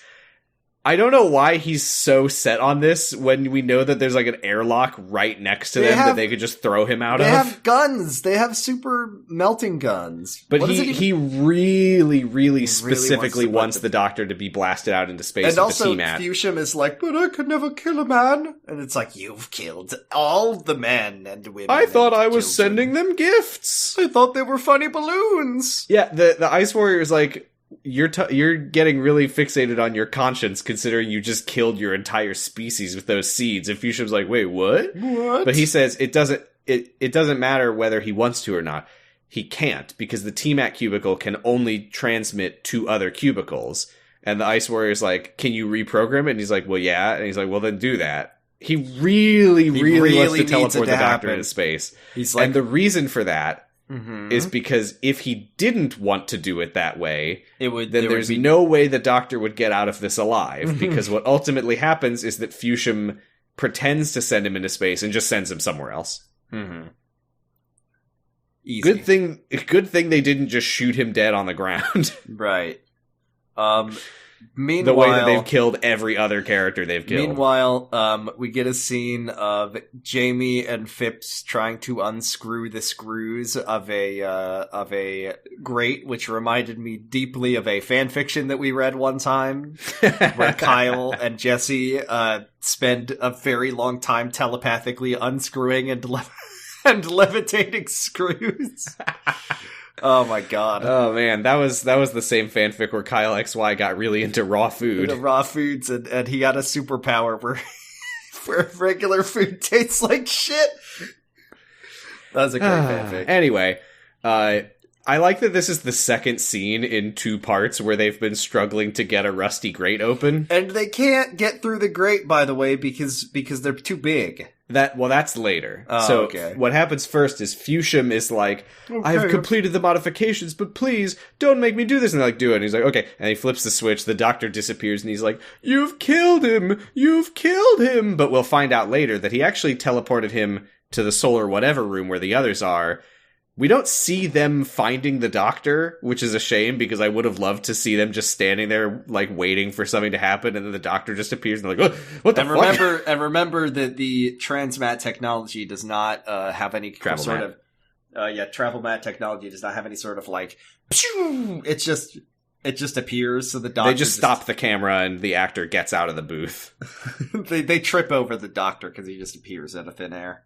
I don't know why he's so set on this when we know that there's like an airlock right next to them that they could just throw him out of. They have guns. They have super melting guns. But he really specifically wants the doctor to be blasted out into space with the TMAT. And also Fuchsium is like, but I could never kill a man. And it's like, you've killed all the men and women. I thought I was sending them gifts. I thought they were funny balloons. Yeah, the Ice Warrior is like, you're getting really fixated on your conscience, considering you just killed your entire species with those seeds. And Fuchsium's like, wait, what? What? But he says it doesn't matter whether he wants to or not. he can't, because the TMAT cubicle can only transmit to other cubicles. And the Ice Warrior's like, can you reprogram it? And he's like, well, yeah. And he's like, well, then do that. He really wants to teleport the Doctor into space. He's like, and the reason for that is because if he didn't want to do it that way, there's no way the Doctor would get out of this alive. Because what ultimately happens is that Fushim pretends to send him into space and just sends him somewhere else. Easy. Good thing they didn't just shoot him dead on the ground. Right. Meanwhile, the way that they've killed every other character they've killed. Meanwhile, we get a scene of Jamie and Phipps trying to unscrew the screws of a grate, which reminded me deeply of a fan fiction that we read one time, where Kyle and Jesse spend a very long time telepathically unscrewing and levitating screws. Oh my god. Oh man, that was the same fanfic where Kyle XY got really into raw food. The raw foods, and he got a superpower where regular food tastes like shit. That was a great fanfic. Anyway, I like that this is the second scene in 2 parts where they've been struggling to get a rusty grate open. And they can't get through the grate, by the way, because they're too big. That's later. Oh, okay. What happens first is Fushim is like, okay, I have completed the modifications, but please, don't make me do this. And they're like, do it. And he's like, okay. And he flips the switch, the Doctor disappears, and he's like, you've killed him! You've killed him! But we'll find out later that he actually teleported him to the solar whatever room where the others are. We don't see them finding the Doctor, which is a shame, because I would have loved to see them just standing there, like, waiting for something to happen, and then the Doctor just appears, and they're like, what the fuck? And remember that the transmat technology does not have any travel sort mat. of... travel mat technology does not have any sort of, like... It just appears, so the Doctor... They just stop the camera, and the actor gets out of the booth. they trip over the Doctor, because he just appears out of thin air.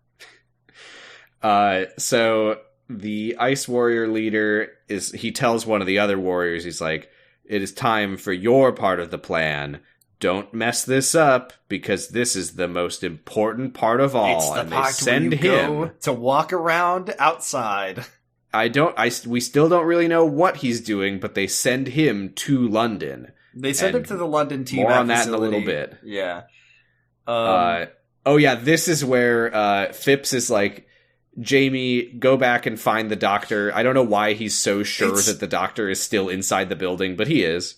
So... The Ice Warrior leader he tells one of the other warriors, he's like, it is time for your part of the plan. Don't mess this up, because this is the most important part of all. It's the and part they send where you him go to walk around outside. We still don't really know what he's doing, but they send him to London. They send him to the London team. More on that facility. in a little bit. Yeah. This is where Phipps is like, Jamie, go back and find the Doctor. I don't know why he's so sure that the Doctor is still inside the building, but he is.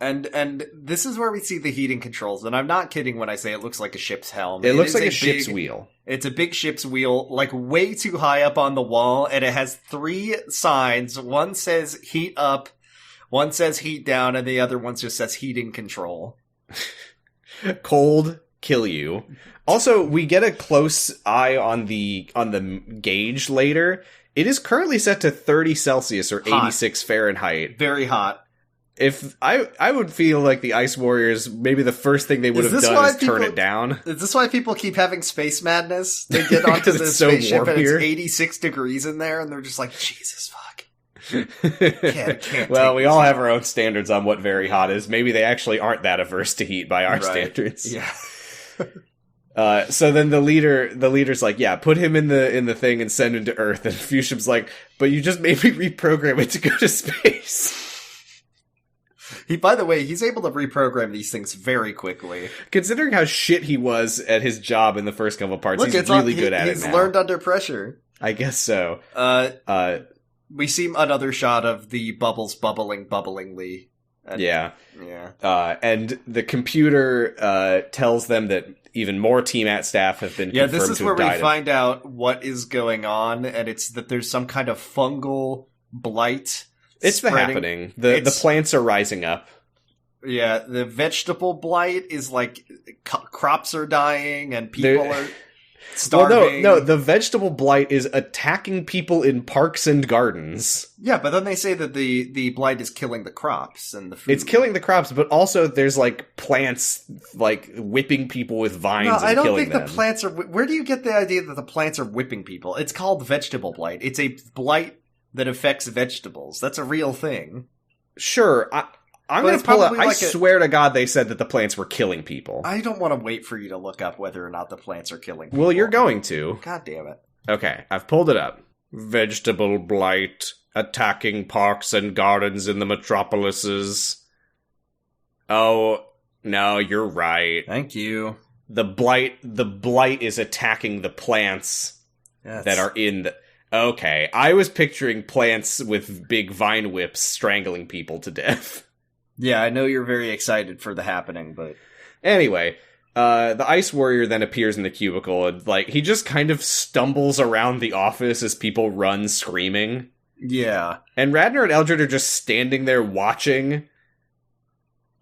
And this is where we see the heating controls, and I'm not kidding when I say it looks like a ship's helm. It looks like a ship's wheel. It's a big ship's wheel, like way too high up on the wall, and it has 3 signs. One says heat up, one says heat down, and the other one just says heating control. Cold, kill you. Also, we get a close eye on the gauge later. It is currently set to 30 Celsius or 86 Fahrenheit. Very hot. If I would feel like the Ice Warriors, maybe the first thing they would have done is turn it down. Is this why people keep having space madness? They get onto the spaceship and it's 86 degrees in there, and they're just like, Jesus fuck. Can't well, we all have our own standards on what very hot is. Maybe they actually aren't that averse to heat by our standards. Yeah. So then the leader's like, yeah, put him in the thing and send him to Earth. And Fushim's like, but you just made me reprogram it to go to space. By the way, he's able to reprogram these things very quickly. Considering how shit he was at his job in the first couple parts, he's really good at it now. He's learned under pressure. I guess so. We see another shot of the bubbles bubblingly. Yeah. And the computer tells them that even more TMAT staff have been confirmed to have died. Yeah, this is where we find out what is going on, and it's that there's some kind of fungal blight. It's happening. The plants are rising up. Yeah, the vegetable blight is like crops are dying and people are starving. Well, no, the vegetable blight is attacking people in parks and gardens. Yeah, but then they say that the blight is killing the crops and the food. It's killing the crops, but also there's like plants like whipping people with vines and killing them. I don't think the plants are... Where do you get the idea that the plants are whipping people? It's called vegetable blight. It's a blight that affects vegetables. That's a real thing. Sure, I'm going to pull up. I swear to God they said that the plants were killing people. I don't want to wait for you to look up whether or not the plants are killing people. Well, you're going to. God damn it. Okay, I've pulled it up. Vegetable blight attacking parks and gardens in the metropolises. Oh, no, you're right. Thank you. The blight is attacking the plants that are in the... Okay, I was picturing plants with big vine whips strangling people to death. Yeah, I know you're very excited for the happening, but... Anyway, the Ice Warrior then appears in the cubicle, and, like, he just kind of stumbles around the office as people run screaming. Yeah. And Radner and Eldred are just standing there watching,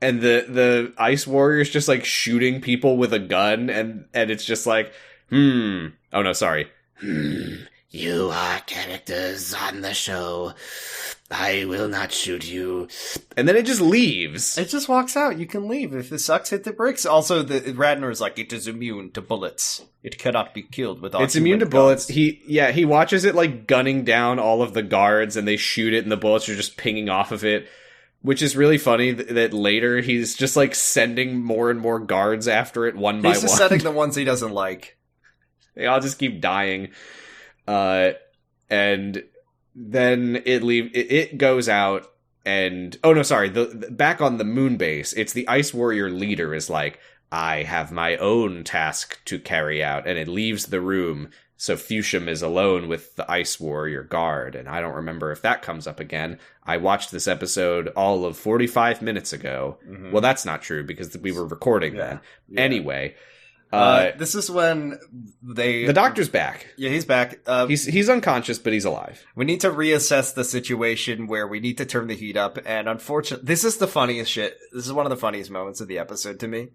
and the Ice Warrior's just, like, shooting people with a gun, and it's just like, Oh, no, sorry. You are characters on the show. I will not shoot you. And then it just leaves. It just walks out. You can leave if the sucks hit the bricks. Also, the Radner is like, it is immune to bullets. It cannot be killed without It's immune to bullets. He watches it, like, gunning down all of the guards, and they shoot it, and the bullets are just pinging off of it. Which is really funny that later he's just, like, sending more and more guards after it one by one. He's just setting the ones he doesn't like. They all just keep dying. And then it goes out, and... Oh, no, sorry. The back on the moon base, it's the Ice Warrior leader is like, I have my own task to carry out, and it leaves the room... So Fusham is alone with the Ice Warrior guard, and I don't remember if that comes up again. I watched this episode all of 45 minutes ago. Mm-hmm. Well, that's not true, because we were recording then. Yeah. Anyway. This is when the doctor's back. Yeah, he's back. He's unconscious, but he's alive. We need to reassess the situation where we need to turn the heat up, and unfortunately, this is the funniest shit. This is one of the funniest moments of the episode to me.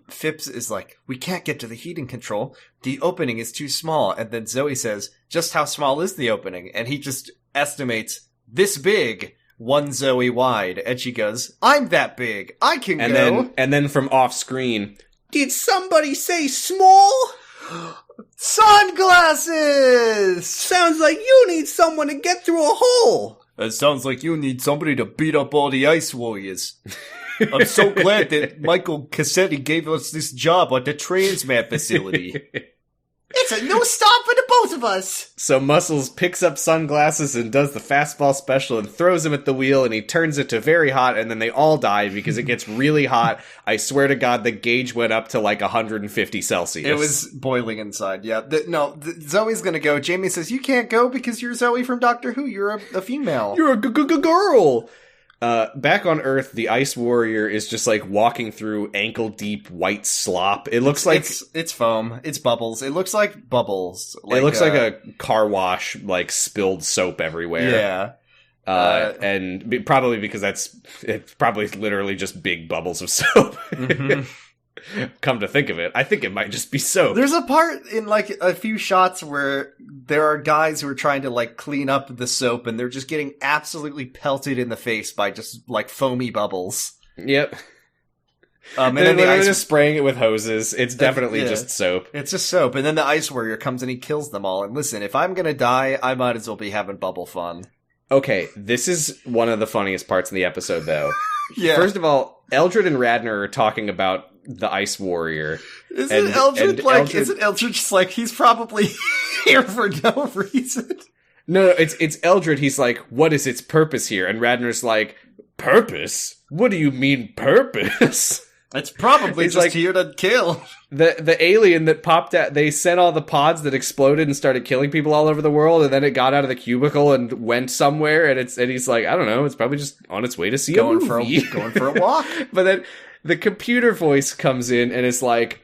Phipps is like, we can't get to the heating control. The opening is too small. And then Zoe says, just how small is the opening? And he just estimates this big, one Zoe wide. And she goes, I'm that big. I can go. And then from off screen, did somebody say small? Sunglasses! Sounds like you need someone to get through a hole. It sounds like you need somebody to beat up all the Ice Warriors. I'm so glad that Michael Cassetti gave us this job at the Transmat facility. It's a new start for the both of us. So Muscles picks up sunglasses and does the fastball special and throws him at the wheel, and he turns it to very hot, and then they all die because it gets really hot. I swear to God, the gauge went up to like 150 Celsius. It was boiling inside, yeah. Zoe's gonna go. Jamie says, you can't go because you're Zoe from Doctor Who. You're a female. You're a girl. Back on Earth, the Ice Warrior is just like walking through ankle-deep white slop. It looks like... It's foam. It's bubbles. It looks like bubbles. It looks like a car wash, like spilled soap everywhere. Yeah. And probably because it's probably literally just big bubbles of soap. Mm-hmm. Come to think of it, I think it might just be soap. There's a part in like a few shots where there are guys who are trying to like clean up the soap, and they're just getting absolutely pelted in the face by just like foamy bubbles. Yep. And then they're just spraying it with hoses. It's definitely just soap. It's just soap. And then the Ice Warrior comes and he kills them all. And listen, if I'm gonna die, I might as well be having bubble fun. Okay, this is one of the funniest parts in the episode, though. Yeah. First of all, Eldred and Radner are talking about the Ice Warrior. Isn't Eldred just like, he's probably here for no reason? No, it's Eldred. He's like, what is its purpose here? And Radner's like, purpose? What do you mean, purpose? It's probably just like, here to kill. The alien that popped out, they sent all the pods that exploded and started killing people all over the world, and then it got out of the cubicle and went somewhere, and he's like, I don't know, it's probably just on its way to see going a movie. Going for a walk. But then the computer voice comes in and it's like,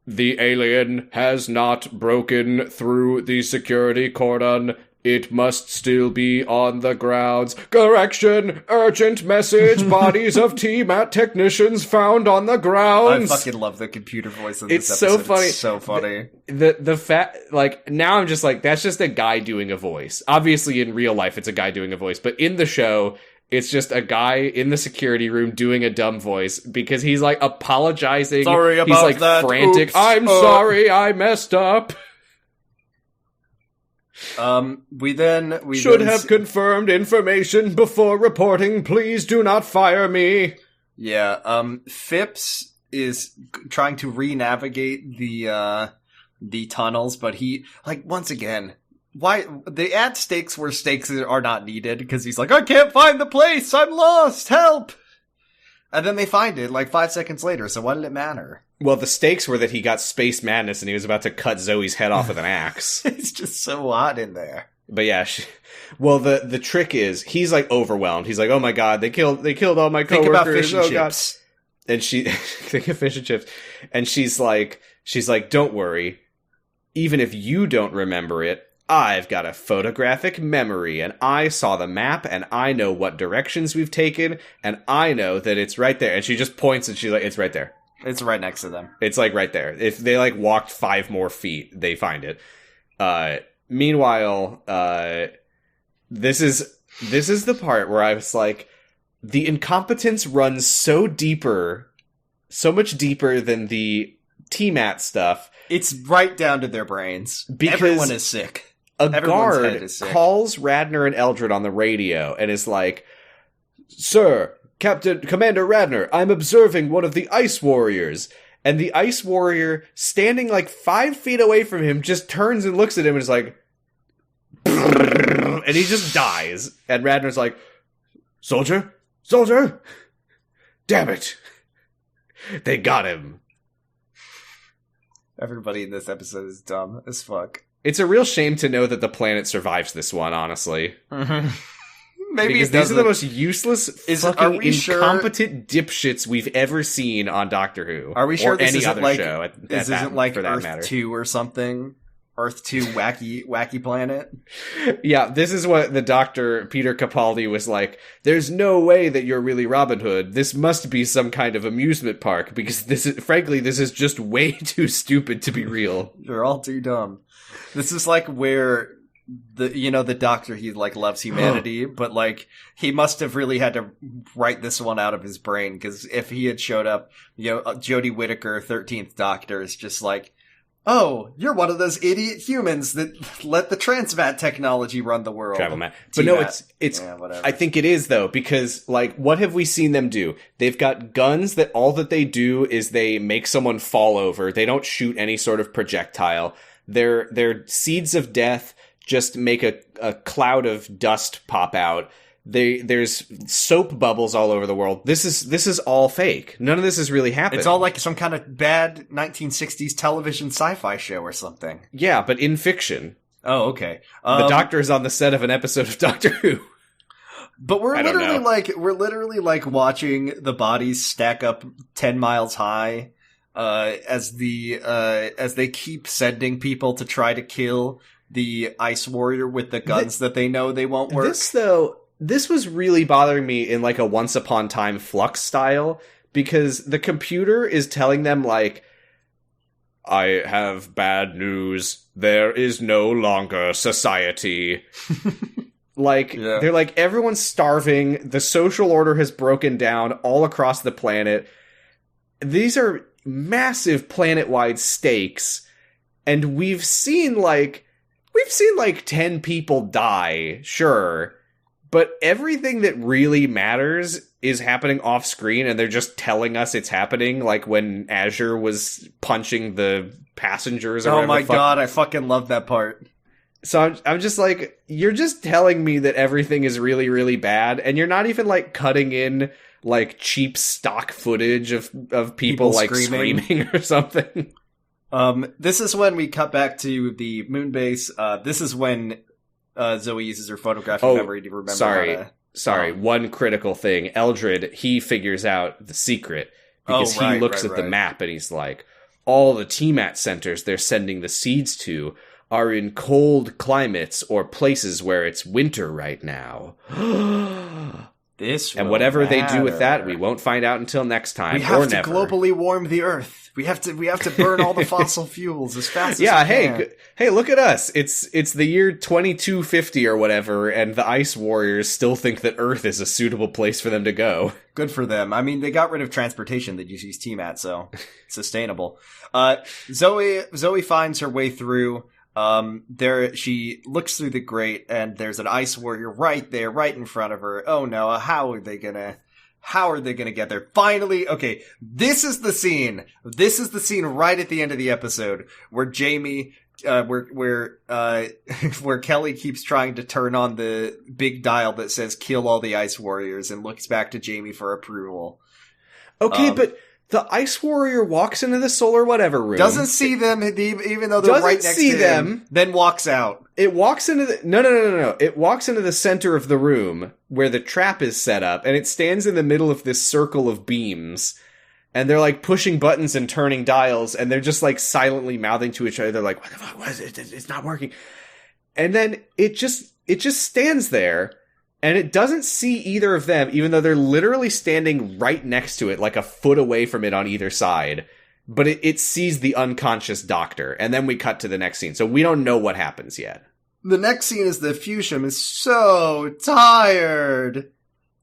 the alien has not broken through the security cordon. It must still be on the grounds. Correction! Urgent message! Bodies of TMAT technicians found on the grounds! I fucking love the computer voice in this episode. So funny. It's so funny. The fact, like, now I'm just like, that's just a guy doing a voice. Obviously, in real life, it's a guy doing a voice, but in the show, it's just a guy in the security room doing a dumb voice because he's, like, apologizing. Sorry about he's, like, that. frantic. Oops. I'm sorry, I messed up. We should have confirmed information before reporting. Please do not fire me. Yeah, Phipps is trying to re-navigate the tunnels, but he, like, once again, why they add stakes where stakes are not needed, because he's like, I can't find the place, I'm lost, help! And then they find it like 5 seconds later, so why did it matter? Well, the stakes were that he got space madness and he was about to cut Zoe's head off with an axe. It's just so hot in there. But yeah, well, the trick is, he's like overwhelmed. He's like, oh my god, they killed all my coworkers. Think about fish and oh chips. God. And think of fish and chips. And she's like, don't worry. Even if you don't remember it, I've got a photographic memory, and I saw the map, and I know what directions we've taken, and I know that it's right there. And she just points, and she's like, it's right there. It's right next to them. It's like right there. If they like walked 5 more feet, they find it. Meanwhile, this is the part where I was like, the incompetence runs so much deeper than the TMAT stuff. It's right down to their brains. Because everyone is sick. Everyone's guard calls Radner and Eldred on the radio and is like, Sir, Commander Radner, I'm observing one of the Ice Warriors. And the Ice Warrior, standing like 5 feet away from him, just turns and looks at him and is like, and he just dies. And Radner's like, Soldier? Damn it. They got him. Everybody in this episode is dumb as fuck. It's a real shame to know that the planet survives this one, honestly. Mm-hmm. Maybe because these are the most useless, fucking incompetent dipshits we've ever seen on Doctor Who. Are we sure or this any isn't other like show? This isn't like for that Earth matter. 2 or something? Earth 2 wacky planet? Yeah, this is what the Doctor, Peter Capaldi, was like, there's no way that you're really Robin Hood. This must be some kind of amusement park, because this is just way too stupid to be real. You're all too dumb. This is like where the Doctor, he like loves humanity, but like he must have really had to write this one out of his brain, because if he had showed up, Jodie Whittaker, 13th Doctor, is just like, oh, you're one of those idiot humans that let the transmat technology run the world. Travel mat. But no, it's yeah, whatever. I think it is though, because like, what have we seen them do? They've got guns that all that they do is they make someone fall over. They don't shoot any sort of projectile. Their seeds of death just make a cloud of dust pop out. There's soap bubbles all over the world. This is all fake. None of this is really happening. It's all like some kind of bad 1960s television sci-fi show or something. Yeah, but in fiction. Oh, okay. The Doctor is on the set of an episode of Doctor Who. But we're literally like watching the bodies stack up 10 miles high, as they keep sending people to try to kill the Ice Warrior with the guns that they know they won't work. This was really bothering me in like a Once Upon Time Flux style, because the computer is telling them like, I have bad news. There is no longer society. They're like, everyone's starving. The social order has broken down all across the planet. These are massive planet-wide stakes. And we've seen like 10 people die, sure. But everything that really matters is happening off screen, and they're just telling us it's happening, like when Azure was punching the passengers or whatever. Oh my god, I fucking love that part. So I'm just like, you're just telling me that everything is really, really bad, and you're not even like cutting in like cheap stock footage of people like screaming or something. This is when we cut back to the moon base. This is when Zoe uses her photographic memory to remember. Sorry. One critical thing. Eldred, he figures out the secret because he looks at the map and he's like, all the TMAT centers they're sending the seeds to are in cold climates or places where it's winter right now. And whatever they do with that, we won't find out until next time. We have to globally warm the Earth. We have to burn all the fossil fuels as fast as we can. Hey, look at us. It's the year 2250 or whatever, and the Ice Warriors still think that Earth is a suitable place for them to go. Good for them. I mean, they got rid of transportation. They just use TMAT, so sustainable. Zoe finds her way through. She looks through the grate, and there's an Ice Warrior right there, right in front of her. Oh no, how are they gonna get there? Finally, okay, this is the scene right at the end of the episode where Jamie where Kelly keeps trying to turn on the big dial that says "Kill all the Ice Warriors" and looks back to Jamie for approval. Okay, but the Ice Warrior walks into the solar whatever room. Doesn't see them, even though they're right next to him. Then walks out. It walks into the... No. It walks into the center of the room where the trap is set up, and it stands in the middle of this circle of beams. And they're, like, pushing buttons and turning dials, and they're just, like, silently mouthing to each other. They're like, what the fuck was it? It's not working. And then it just stands there, and it doesn't see either of them, even though they're literally standing right next to it, like a foot away from it on either side. But it sees the unconscious doctor, and then we cut to the next scene. So we don't know what happens yet. The next scene is the Fuchsium is so tired.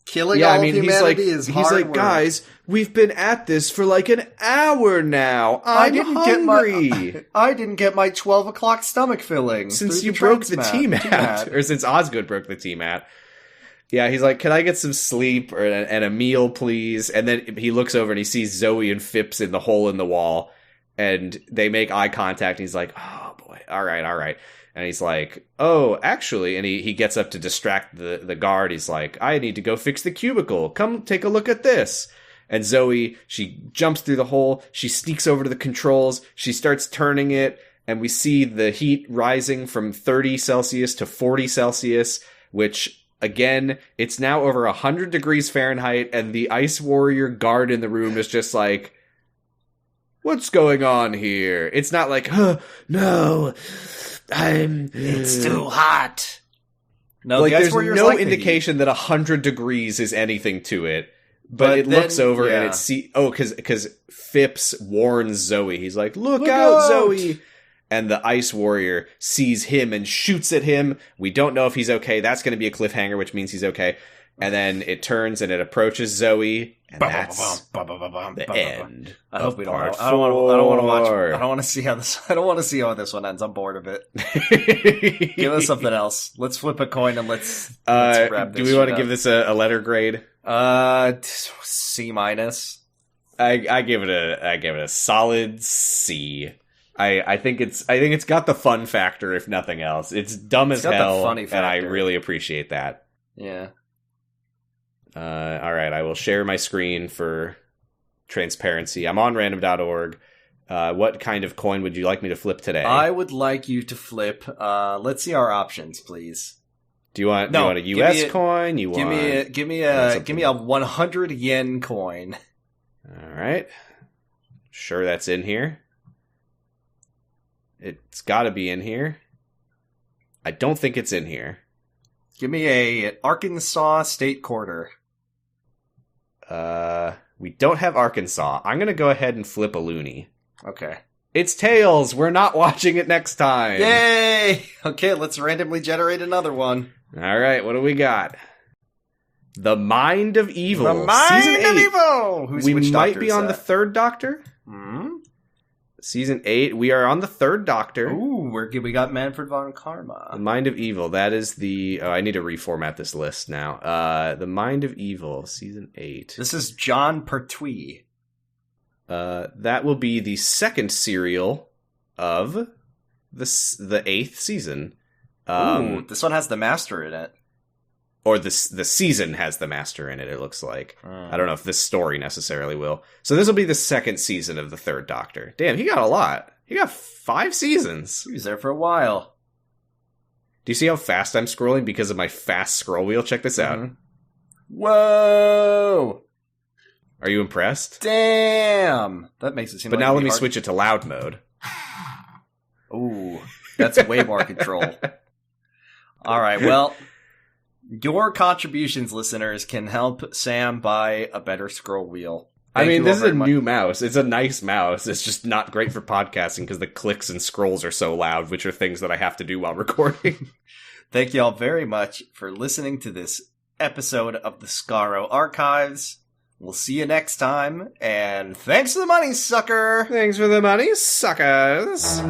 Killing all humanity is hard He's like, work. guys, we've been at this for like an hour now. I'm hungry. I didn't get my 12 o'clock stomach filling. Since you broke the T-Mat. Or since Osgood broke the T-Mat. Yeah, he's like, can I get some sleep and a meal, please? And then he looks over and he sees Zoe and Phipps in the hole in the wall. And they make eye contact. And he's like, oh, boy. All right. And he's like, oh, actually, and he gets up to distract the guard. He's like, I need to go fix the cubicle. Come take a look at this. And Zoe, she jumps through the hole. She sneaks over to the controls. She starts turning it. And we see the heat rising from 30 Celsius to 40 Celsius, which, again, it's now over 100 degrees Fahrenheit. And the Ice Warrior guard in the room is just like, what's going on here? It's not like, no... It's too hot. No, like there's no indication that 100 degrees is anything to it. But it looks over and it because Phipps warns Zoe. He's like, look out, Zoe! And the Ice Warrior sees him and shoots at him. We don't know if he's okay. That's going to be a cliffhanger, which means he's okay. And then it turns and it approaches Zoe, and that's the end. I hope we don't. I don't want to watch. I don't want to see how this. I don't want to see how this one ends. I'm bored of it. Give us something else. Let's flip a coin and let's wrap this. Do we want to give this a letter grade? C minus. I give it a solid C. I think it's got the fun factor, if nothing else. It's dumb as hell, and I really appreciate that. Yeah. All right, I will share my screen for transparency. I'm on random.org. What kind of coin would you like me to flip today? I would like you to flip. Let's see our options, please. Do you want a US coin? Give me a 100 yen coin. All right. Sure, that's in here. It's got to be in here. I don't think it's in here. Give me a Arkansas state quarter. We don't have Arkansas. I'm going to go ahead and flip a loonie. Okay. It's tails. We're not watching it next time. Yay! Okay, let's randomly generate another one. All right, what do we got? The Mind of Evil. The Mind of Evil! We might be on the third Doctor. Hmm? Season 8, we are on the third Doctor. Ooh, we got Manfred von Karma. The Mind of Evil, that is the... I need to reformat this list now. The Mind of Evil, Season 8. This is John Pertwee. That will be the second serial of the 8th season. Ooh, this one has the Master in it. Or the season has the Master in it, it looks like. I don't know if this story necessarily will. So this will be the second season of the third Doctor. Damn, he got a lot. He got 5 seasons. He was there for a while. Do you see how fast I'm scrolling because of my fast scroll wheel? Check this out. Mm-hmm. Whoa! Are you impressed? Damn! That makes it seem But now let me switch it to loud mode. Ooh, that's way more control. All right, well... Your contributions, listeners, can help Sam buy a better scroll wheel. This is a new mouse. It's a nice mouse. It's just not great for podcasting because the clicks and scrolls are so loud, which are things that I have to do while recording. Thank you all very much for listening to this episode of the Scaro Archives. We'll see you next time, and thanks for the money, sucker! Thanks for the money, suckers!